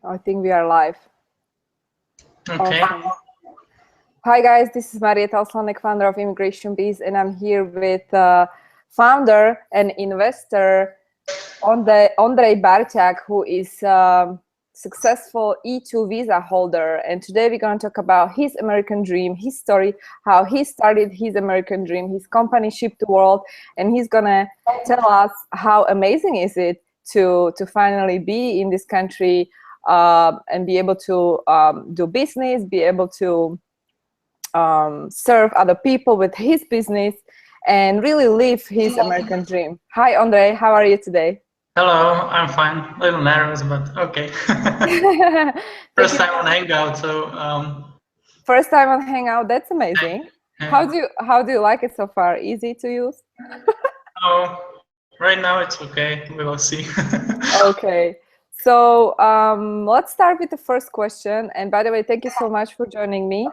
I think we are live. Okay. Awesome. Hi guys, this is Marieta Oslanek, founder of Immigration Bees, and I'm here with founder and investor Ondrej Bartak, who is successful E2 visa holder. And today we're going to talk about his American dream, his story, how he started his American dream, his company shipped the world, and he's gonna tell us how amazing is it to finally be in this country and be able to do business, be able to serve other people with his business, and really live his American dream. Hi, Ondrej, how are you today? Hello, I'm fine. A little nervous, but okay. First time on Hangout, so first time on Hangout. That's amazing. yeah. How do you like it so far? Easy to use? Oh, right now it's okay. We will see. Okay. So let's start with the first question. And by the way, thank you so much for joining me.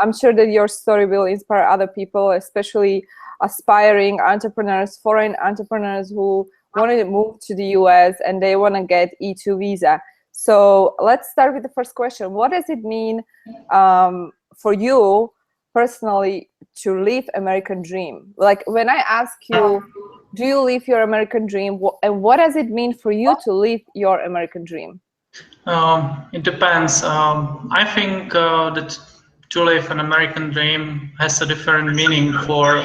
I'm sure that your story will inspire other people, especially aspiring entrepreneurs, foreign entrepreneurs who want to move to the US and they want to get E2 visa. So let's start with the first question. What does it mean for you personally to live American dream? Like when I ask you, do you live your American dream, and what does it mean for you to live your American dream? It depends. I think that to live an American dream has a different meaning for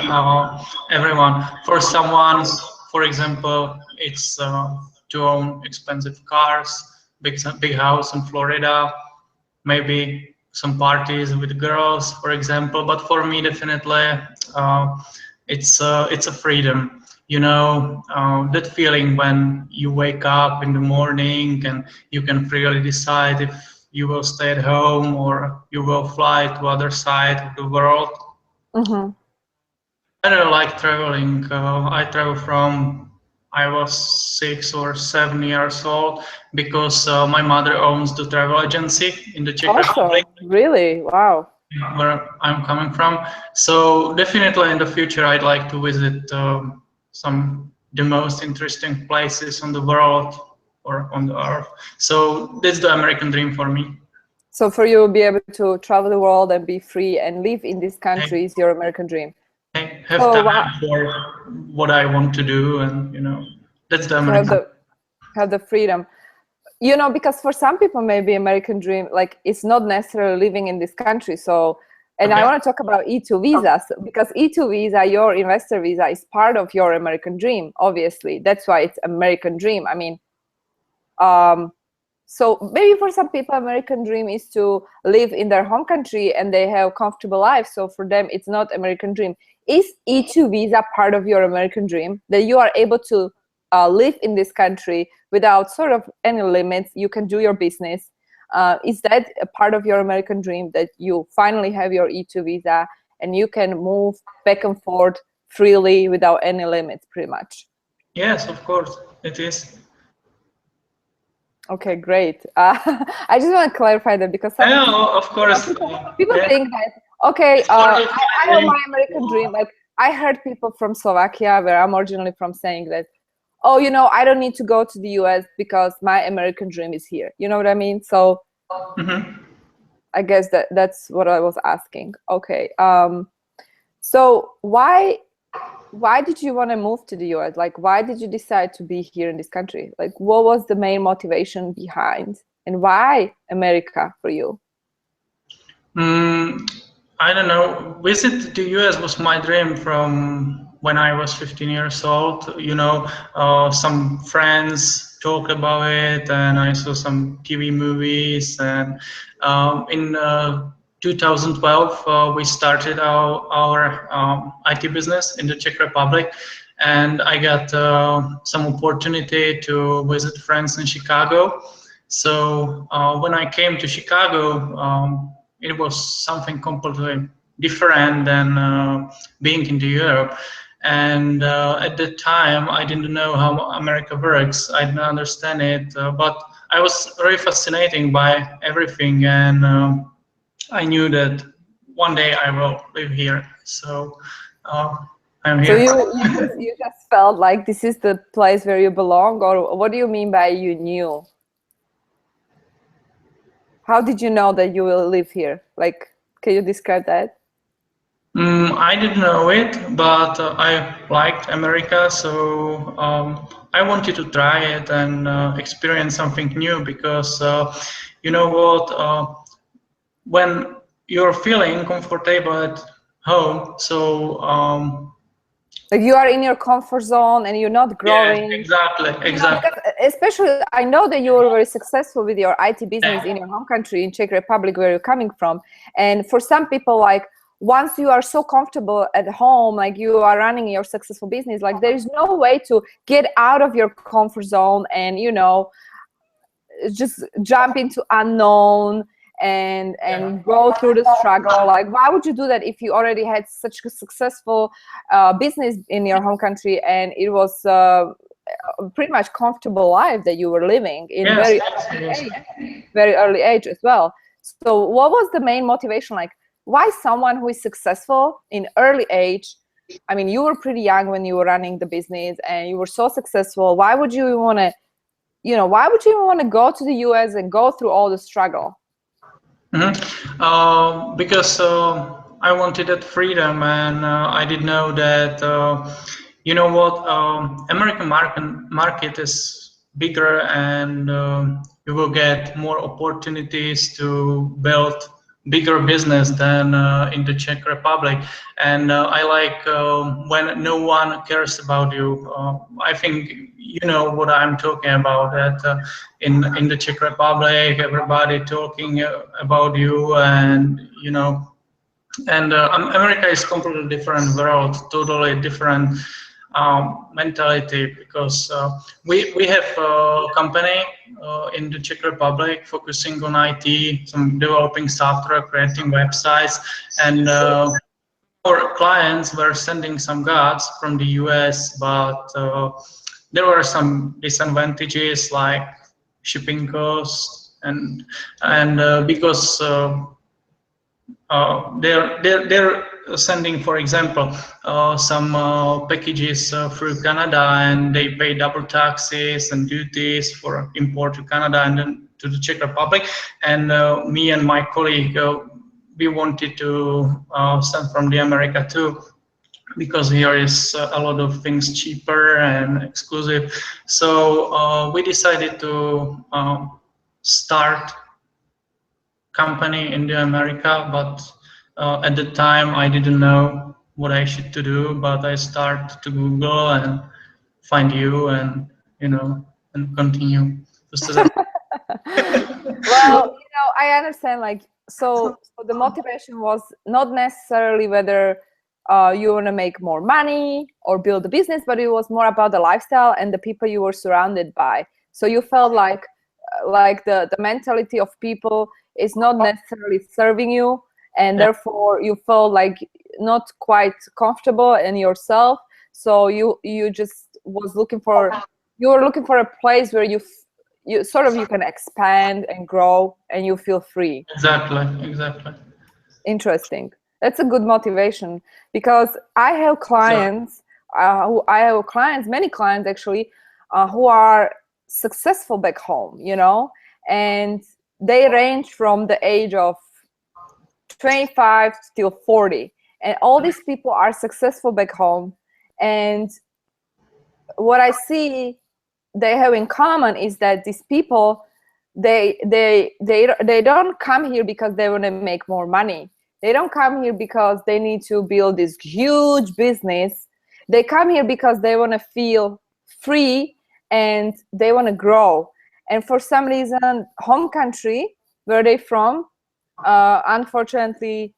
everyone. For someone, for example, it's to own expensive cars, big house in Florida, maybe some parties with girls, for example. But for me, definitely, uh, it's a freedom. You know, that feeling when you wake up in the morning and you can freely decide if you will stay at home or you will fly to other side of the world. Mm-hmm. I really like traveling. I travel from I was 6 or 7 years old because my mother owns the travel agency in the Czech Republic, Awesome. Really? Wow. where I'm coming from. So definitely in the future, I'd like to visit some the most interesting places on the world or on the earth. So that's the American dream for me. So for you, be able to travel the world and be free and live in this I, country is your American dream. I have So time wow, for what I want to do, and that's the to have American. the freedom. You know, because for some people, maybe American dream, like it's not necessarily living in this country. So, and I Okay. want to talk about E2 visas because E2 visa, your investor visa, is part of your American dream. Obviously, that's why it's American dream. I mean, so maybe for some people, American dream is to live in their home country and they have comfortable life. So for them, it's not American dream. Is E2 visa part of your American dream, that you are able to live in this country without sort of any limits? You can do your business. Is that a part of your American dream, that you finally have your E2 visa and you can move back and forth freely without any limits, pretty much? Yes, of course, it is. Okay, great. I just want to clarify that because some Yeah, of course. people Yeah, think that, okay, it's part of I my have dream. my American dream. Like I heard people from Slovakia, where I'm originally from, saying that, oh, you know, I don't need to go to the US because my American dream is here. You know what I mean? So Hmm. I guess that's what I was asking. Okay. So why did you want to move to the US? Like, why did you decide to be here in this country? Like, what was the main motivation behind, and why America for you? Mm, I don't know. Visit the US was my dream from when I was 15 years old. Some friends talked about it, and I saw some TV movies. And in 2012, we started our IT business in the Czech Republic, and I got some opportunity to visit friends in Chicago. So when I came to Chicago, it was something completely different than being in the Europe. And at that time, I didn't know how America works. I didn't understand it, but I was very fascinated by everything, and I knew that one day I will live here. So uh, I'm So here. you just felt like this is the place where you belong, or what do you mean by you knew? How did you know that you will live here? Like, can you describe that? I didn't know it, but I liked America, so I wanted to try it and experience something new because you know what, when you're feeling comfortable at home, so Like you are in your comfort zone and you're not yes, growing. exactly, You know, exactly. because especially I know that you were very successful with your IT business in your home country, in Czech Republic, where you're coming from. And for some people, like once you are so comfortable at home, like you are running your successful business, like there is no way to get out of your comfort zone and, you know, just jump into unknown and go through the struggle. Like why would you do that if you already had such a successful business in your home country and it was pretty much comfortable life that you were living in Yes, very yes, early yes. age, very early age as well. So what was the main motivation? Like why someone who is successful in early age? I mean, you were pretty young when you were running the business and you were so successful. Why would you want to, you know, why would you want to go to the US and go through all the struggle? Because I wanted that freedom, and I did know that you know what, American market is bigger, and you will get more opportunities to build bigger business than in the Czech Republic. And I like when no one cares about you. I think you know what I'm talking about. That in the Czech Republic, everybody talking about you, and you know, and America is completely different world, totally different mentality, because we have a company in the Czech Republic focusing on IT, some developing software, creating websites, and our clients were sending some goods from the US, but there were some disadvantages like shipping costs, and because they're sending, for example, some packages through Canada, and they pay double taxes and duties for import to Canada and then to the Czech Republic. And me and my colleague, we wanted to send from the America too, because here is a lot of things cheaper and exclusive. So we decided to start company in the America, but at the time I didn't know what I should to do, but I start to Google and find you, and you know, and continue to study. Well, you know, I understand. Like, so the motivation was not necessarily whether you want to make more money or build a business, but it was more about the lifestyle and the people you were surrounded by. So you felt like the mentality of people is not necessarily serving you, and Yeah, therefore you felt like not quite comfortable in yourself. So you just was looking for, you were looking for a place where you sort of, you can expand and grow and you feel free. exactly, exactly. Interesting. That's a good motivation, because I have So, clients I have clients, many clients actually, who are successful back home, you know, and they range from the age of 25 till 40, and all these people are successful back home. And what I see they have in common is that these people, they don't come here because they want to make more money. They don't come here because they need to build this huge business. They come here because they want to feel free and they want to grow. And for some reason, home country where they from, unfortunately,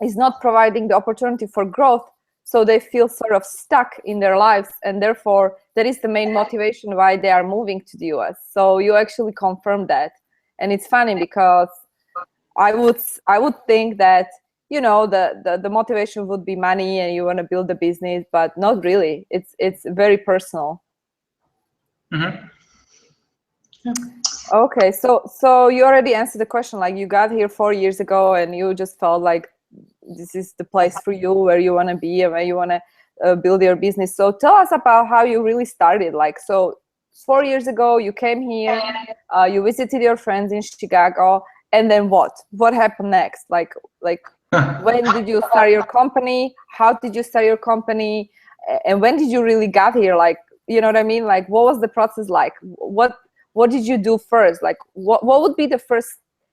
is not providing the opportunity for growth, so they feel sort of stuck in their lives, and therefore that is the main motivation why they are moving to the US. So you actually confirm that. And it's funny because I would think that, you know, the motivation would be money and you want to build a business, but not really. It's very personal. mhm. Okay, so you already answered the question. Like you got here 4 years ago and you just felt like this is the place for you, where you want to be and where you want to build your business. So tell us about how you really started. Like, so 4 years ago you came here, you visited your friends in Chicago, and then what happened next? Like when did you start your company? How did you start your company? And when did you really got here? Like, you know what I mean? Like, what was the process like? What did you do first? Like, what would be the first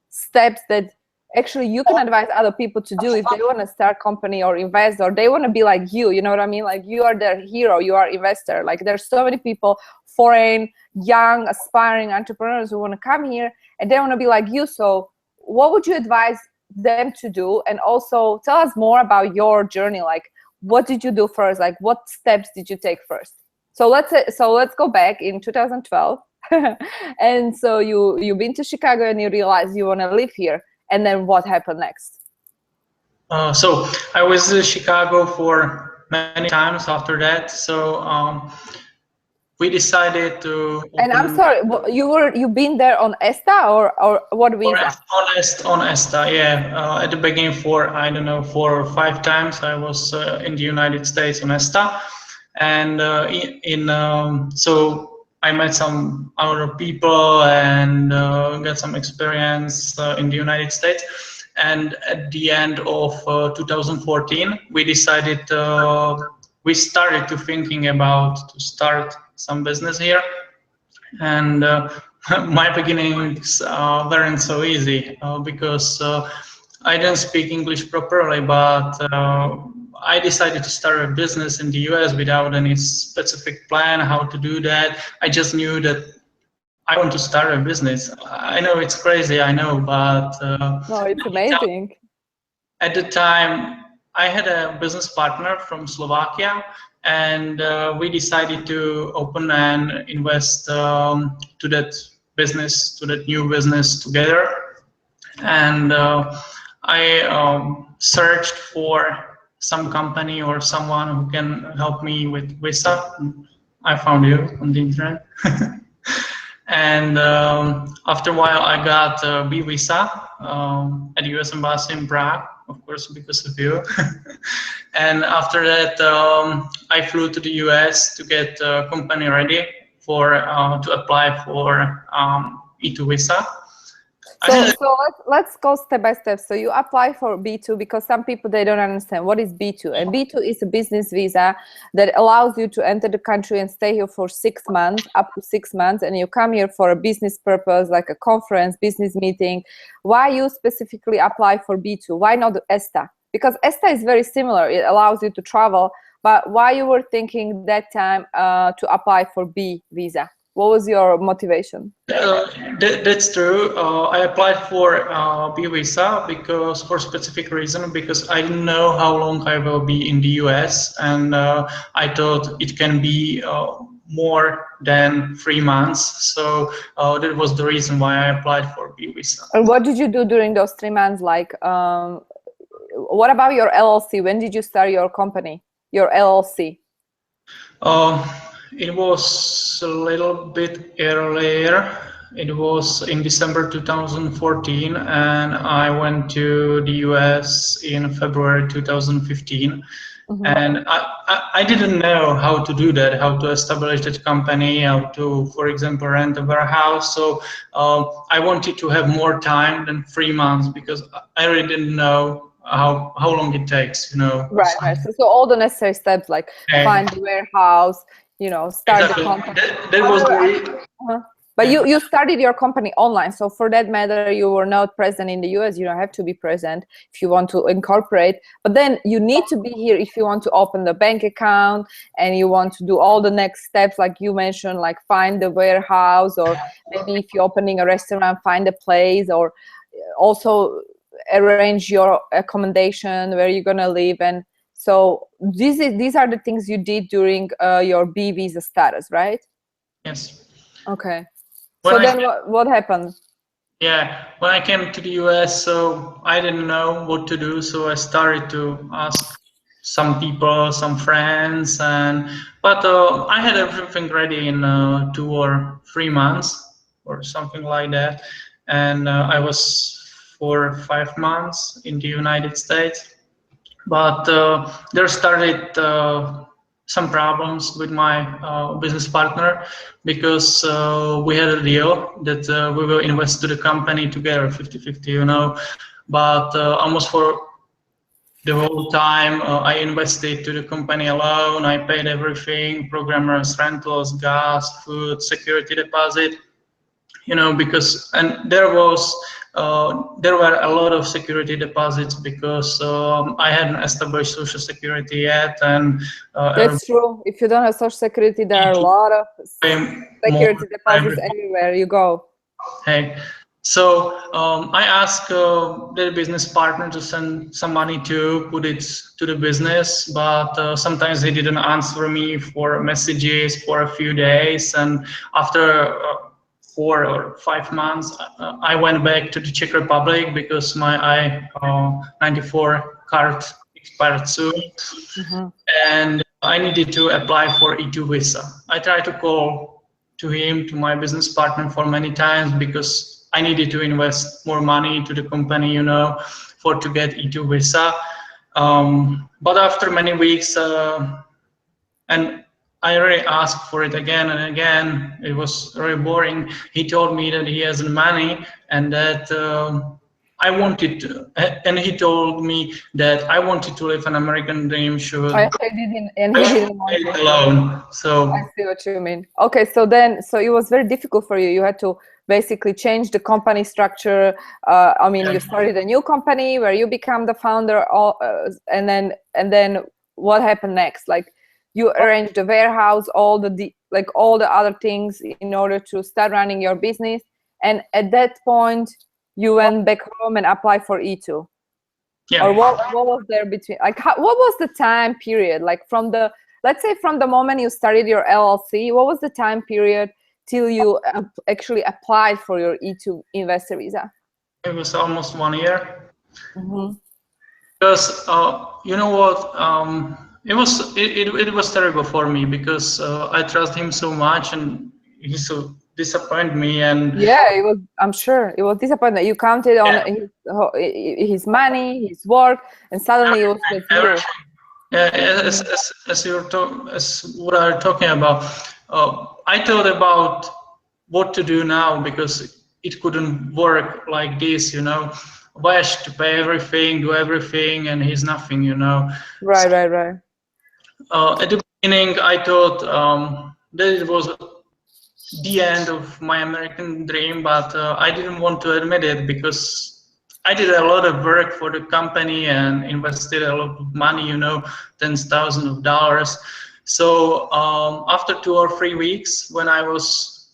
steps that actually you can advise other people to do if they want to start company or invest, or they want to be like you know what I mean? Like, you are their hero, you are investor. Like, there's so many people, foreign, young, aspiring entrepreneurs who want to come here and they want to be like you. So what would you advise them to do? And also tell us more about your journey. Like, what did you do first? Like, what steps did you take first? So let's go back in 2012. And so you've been to Chicago and you realize you want to live here. And then what happened next? So I was in Chicago for many times after that. So we decided to. And I'm sorry, you've been there on ESTA or what visa? On ESTA, yeah. At the beginning, for I don't know, 4 or 5 times I was in the United States on ESTA, and so I met some other people and got some experience in the United States. And at the end of 2014, we started to thinking about to start some business here. And my beginnings weren't so easy because I didn't speak English properly, but I decided to start a business in the US without any specific plan how to do that. I just knew that I want to start a business. I know it's crazy, I know, but no, it's amazing. At the time, I had a business partner from Slovakia, and we decided to open and invest to that business, to that new business together. And I searched for some company or someone who can help me with visa. I found you on the internet. And after a while, I got a B visa at the US Embassy in Prague, of course, because of you. And after that, I flew to the US to get a company ready for to apply for E2 visa. So let's go step by step. So you apply for B2 because some people, they don't understand what is B2. And B2 is a business visa that allows you to enter the country and stay here for 6 months, up to 6 months, and you come here for a business purpose, like a conference, business meeting. Why you specifically apply for B2? Why not ESTA? Because ESTA is very similar. It allows you to travel, but why you were thinking that time to apply for B visa? What was your motivation? That's true. I applied for B visa because for specific reason, because I didn't know how long I will be in the US, and I thought it can be more than 3 months. So that was the reason why I applied for B visa. And what did you do during those 3 months? Like, what about your LLC? When did you start your company, your LLC? It was a little bit earlier. It was in December 2014, and I went to the US in February 2015. Mm-hmm. And I didn't know how to do that, how to establish that company, how to, for example, rent a warehouse. So I wanted to have more time than 3 months because I really didn't know how long it takes, you know. Right. So all the necessary steps, like find the warehouse, you know, start the company. That was the But you started your company online, so for that matter, you were not present in the US. You don't have to be present if you want to incorporate. But then you need to be here if you want to open the bank account and you want to do all the next steps, like you mentioned, like find the warehouse, or maybe if you're opening a restaurant, find a place, or also arrange your accommodation where you're gonna live. And so these are the things you did during your B visa status, right? Yes. Okay. So then what happened? Yeah, when I came to the US, so I didn't know what to do. So I started to ask some people, some friends, but I had everything ready in 2 or 3 months or something like that. And I was for 5 months in the United States. But there started some problems with my business partner because we had a deal that we will invest to the company together 50-50, you know, but almost for the whole time I invested to the company alone. I paid everything, programmers, rentals, gas, food, security deposit, you know, because, and there were a lot of security deposits because I hadn't established social security yet, and That's true. If you don't have social security, there are a lot of security deposits private. everywhere you go. Hey, so I asked the business partner to send some money to put it to the business, but sometimes he didn't answer me for messages for a few days, and after 4 or 5 months, I went back to the Czech Republic because my I-94 card expired soon, and I needed to apply for E2 visa. I tried to call to him, to my business partner, for many times because I needed to invest more money into the company, you know, to get E2 visa. But after many weeks, and I really asked for it again and again. It was very boring. He told me that he has money and that I wanted to, and he told me that I wanted to live an American dream. I didn't want it to. alone. So I see what you mean. Okay, so it was very difficult for you. You had to basically change the company structure. I mean, you started a new company where you become the founder, and then what happened next? Like, you arranged the warehouse, all the other things in order to start running your business. And at that point, you went back home and applied for E2. yeah. Or what was there between? Like, what was the time period? Like, let's say from the moment you started your LLC, what was the time period till you actually applied for your E2 investor visa? It was almost 1 year. Because you know what, it was terrible for me because I trust him so much and he so disappointed me, and yeah, it was, I'm sure it was disappointing that you counted on his money, his work, and suddenly it was just you. Yeah, as what I'm talking about, I thought about what to do now because it couldn't work like this, you know. Why I should pay everything, do everything, and he's nothing, you know. Right. At the beginning, I thought that it was the end of my American dream, but I didn't want to admit it because I did a lot of work for the company and invested a lot of money, you know, tens of thousands of dollars. So after 2 or 3 weeks, when I was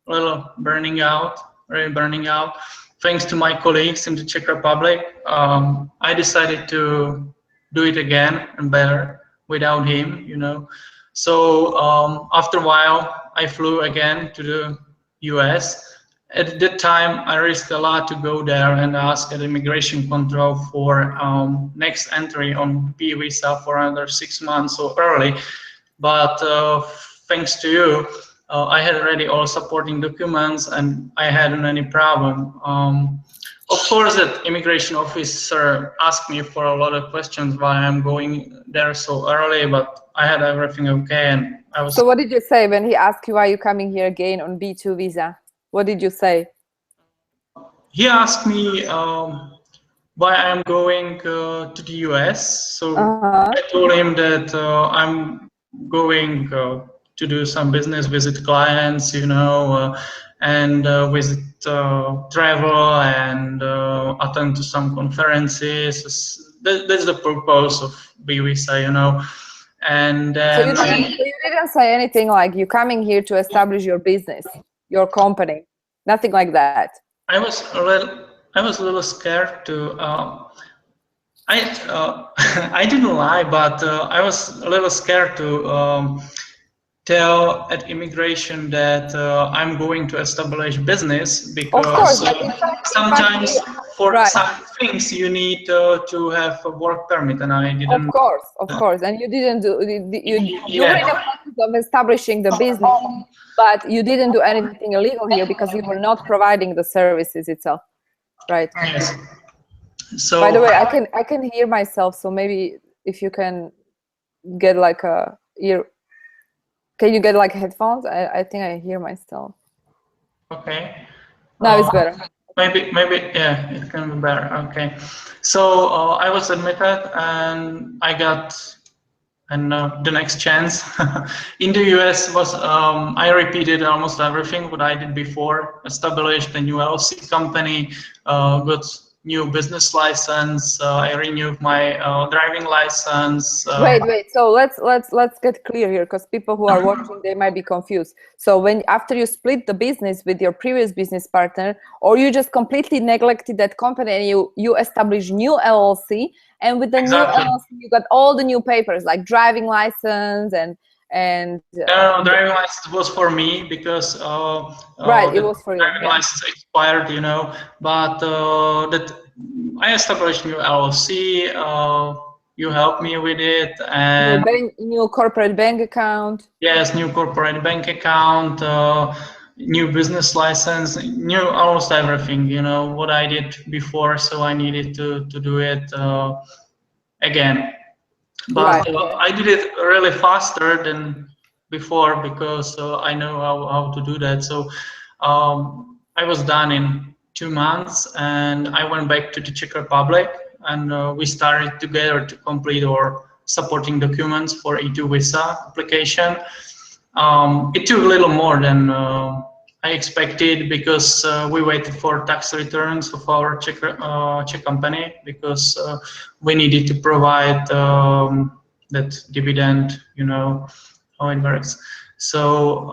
a little really burning out, thanks to my colleagues in the Czech Republic, I decided to do it again and better without him, you know. So after a while, I flew again to the US. At that time, I risked a lot to go there and ask at immigration control for next entry on B visa for another 6 months so early. But thanks to you, I had already all supporting documents and I hadn't any problem. Of course, that immigration officer asked me for a lot of questions why I'm going there so early, but I had everything okay, and I was. So what did you say when he asked you why you're coming here again on B2 visa? What did you say? He asked me why I'm going to the US. So I told him that I'm going to do some business, visit clients, you know, and visit travel and attend to some conferences. That's the purpose of B visa, you know. And then so you didn't say anything like you coming here to establish your business, your company, nothing like that. I was a little scared to. I didn't lie, but I was a little scared to tell at immigration that I'm going to establish business because sometimes for some things you need to have a work permit, and I didn't. Of course, and you didn't do. You were in the process of establishing the business, but you didn't do anything illegal here because you were not providing the services itself, right? Yes. So by the way, I can hear myself, so maybe if you can get like a ear. Can you get like headphones? I think I hear myself. Okay. Now it's better. Maybe, yeah, it can be better. Okay. So I was admitted and I got the next chance. In the US was, I repeated almost everything what I did before, established a new LLC company, got new business license, I renewed my driving license. Wait. So let's get clear here, because people who are watching, they might be confused. So when after you split the business with your previous business partner, or you just completely neglected that company and you established new LLC, and with the Exactly. new LLC you got all the new papers like driving license and driving license was for me because right, it the was for you. driving license expired, you know. But that I established new LLC. You helped me with it, and New corporate bank account. yes, new corporate bank account, new business license, new almost everything. You know what I did before, so I needed to do it again. But I did it really faster than before because I know how to do that. So I was done in 2 months and I went back to the Czech Republic and we started together to complete our supporting documents for E2 visa application. It took a little more than I expected because we waited for tax returns of our Czech company because we needed to provide that dividend, you know how it works. So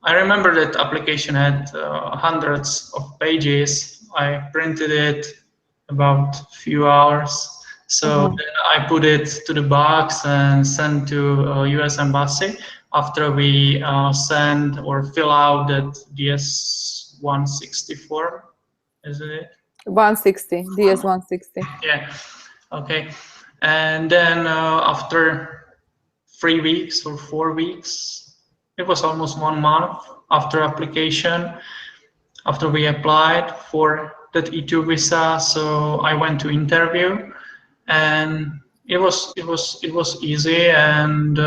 I remember that application had hundreds of pages. I printed it about a few hours. So then I put it to the box and sent to US Embassy. After we send or fill out that DS-160 form, isn't it? 160, DS-160. Yeah, okay. And then after 3 weeks or 4 weeks, it was almost 1 month after application, after we applied for that E2 visa. So I went to interview, and it was easy, and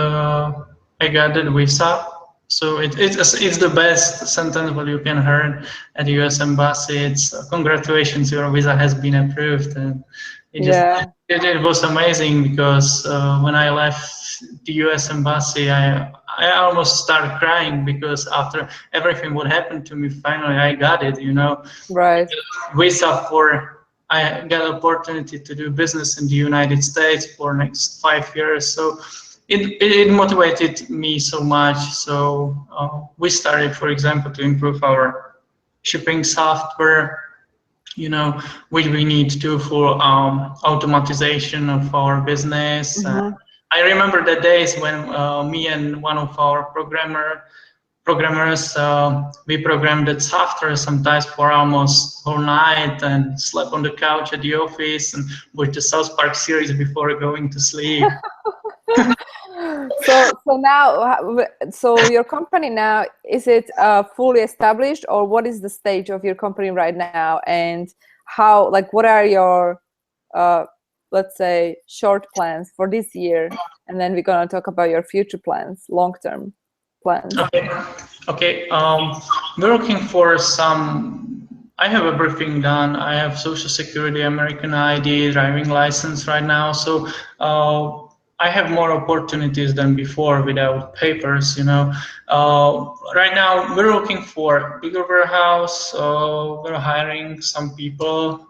I got the visa. So it's the best sentence what you can hear at the U.S. Embassy. It's congratulations, your visa has been approved, and it was amazing because when I left the U.S. Embassy, I almost started crying because after everything what happened to me, finally I got it. You know, right? Visa for. I got opportunity to do business in the United States for next 5 years. So it motivated me so much. So we started, for example, to improve our shipping software, you know, which we need to do for automatization of our business. I remember the days when me and one of our programmers, we programmed that software sometimes for almost whole night and slept on the couch at the office and watched the South Park series before going to sleep. So now, so your company now, is it fully established, or what is the stage of your company right now, and how, like, what are your let's say short plans for this year, and then we're going to talk about your future plans, long-term plans. Okay. We're looking for some. I have everything done. I have Social Security, American ID, driving license right now. So I have more opportunities than before without papers. You know. Right now we're looking for bigger warehouse. We're hiring some people.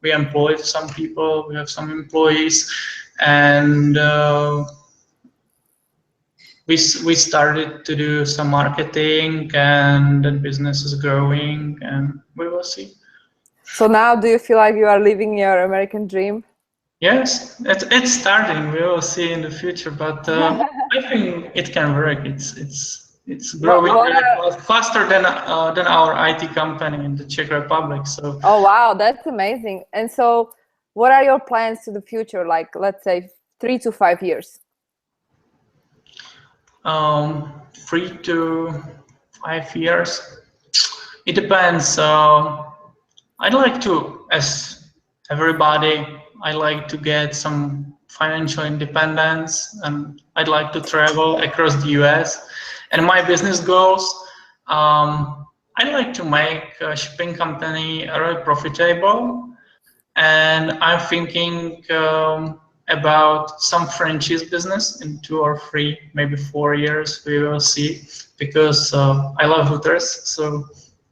We employed some people. We have some employees, and we started to do some marketing, and the business is growing, and we will see. So now, do you feel like you are living your American dream? Yes, it's starting. We will see in the future, but I think it can work. It's growing faster than our IT company in the Czech Republic. So. Oh wow, that's amazing! And so, what are your plans to the future? Like, let's say 3 to 5 years. 3 to 5 years. It depends. I'd like to, as everybody, I like to get some financial independence, and I'd like to travel across the US. And my business goals, I'd like to make a shipping company really profitable, and I'm thinking about some franchise business in 2 or 3, maybe 4 years. We will see, because I love Hooters. So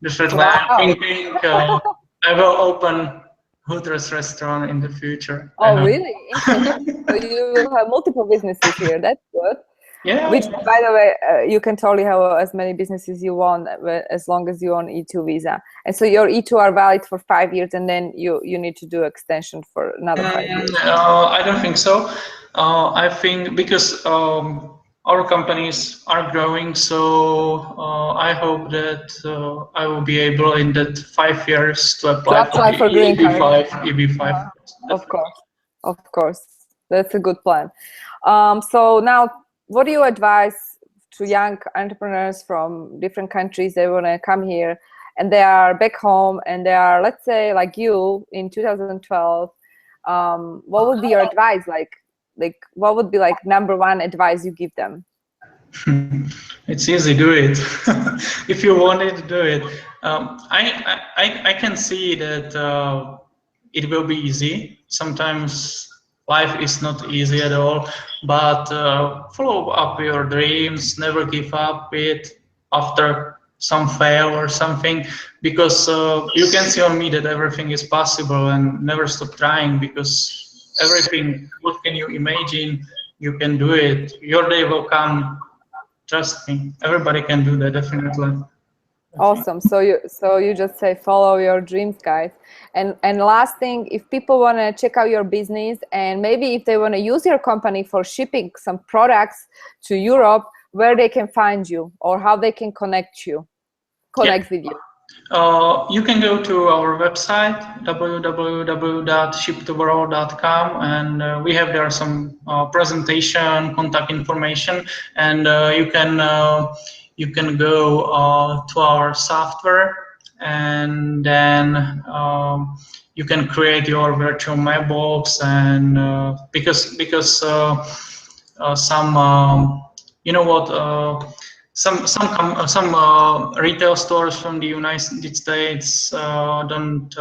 definitely, I'm thinking I will open Hooters restaurant in the future. Oh, really? Interesting. So you will have multiple businesses here. That's good. Yeah. Which, by the way, you can totally have as many businesses you want as long as you own E2 visa. And so your E2 are valid for 5 years, and then you need to do extension for another 5 years. I don't think so. I think because our companies are growing, so I hope that I will be able in that 5 years to apply for green card. EB5. Of course, that's a good plan. So now, what do you advise to young entrepreneurs from different countries? They want to come here, and they are back home, and they are, let's say, like you in 2012. What would be your advice? Like what would be like #1 advice you give them? It's easy, do it. If you wanted to do it, I can see that it will be easy. Sometimes life is not easy at all, but follow up your dreams. Never give up it after some fail or something, because you can see on me that everything is possible, and never stop trying, because everything, what can you imagine, you can do it. Your day will come. Trust me, everybody can do that, definitely. Awesome. So you just say follow your dreams, guys. And last thing, if people want to check out your business, and maybe if they want to use your company for shipping some products to Europe, where they can find you, or how they can connect with you. You can go to our website, www.shiptoworld.com, and we have there some presentation, contact information, and you can go to our software, and then you can create your virtual mailbox, and because some you know what. Some retail stores from the United States don't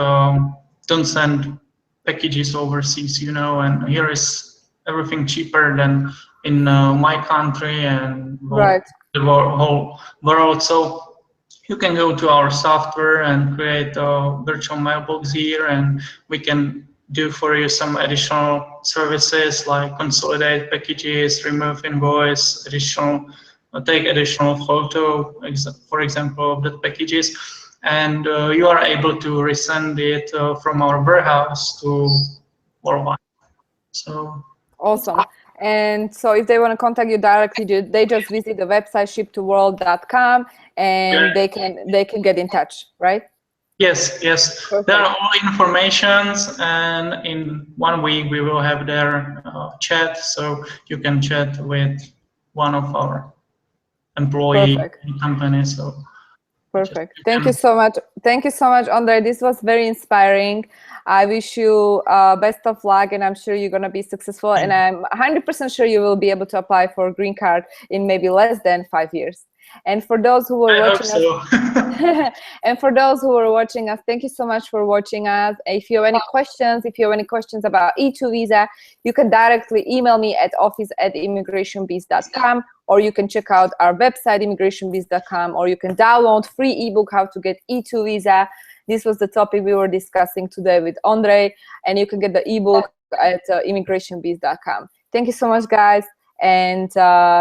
send packages overseas, you know, and here is everything cheaper than in my country and Right. the whole world. So you can go to our software and create a virtual mailbox here, and we can do for you some additional services like consolidate packages, remove invoice, take additional photo, for example, of the packages, and you are able to resend it from our warehouse to worldwide. So awesome. And so if they want to contact you directly, they just visit the website shiptoworld.com, and they can get in touch, right? Yes. Perfect. There are all informations, and in 1 week we will have their chat, so you can chat with one of our employee companies. So perfect. Thank you so much. Thank you so much, Ondrej. This was very inspiring. I wish you best of luck, and I'm sure you're going to be successful. And I'm 100% sure you will be able to apply for a green card in maybe less than 5 years. And for those who were watching us, and for those who are watching us, thank you so much for watching us. If you have any questions, about E2 visa, you can directly email me at office@immigrationbees.com, or you can check out our website immigrationbees.com, or you can download free ebook how to get E2 visa. This was the topic we were discussing today with Ondrej, and you can get the ebook at immigrationbees.com. Thank you so much, guys. And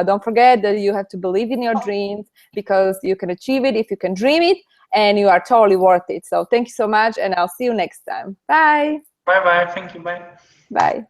don't forget that you have to believe in your dreams, because you can achieve it if you can dream it, and you are totally worth it. So thank you so much, and I'll see you next time. Bye. Bye. Thank you. Bye. Bye.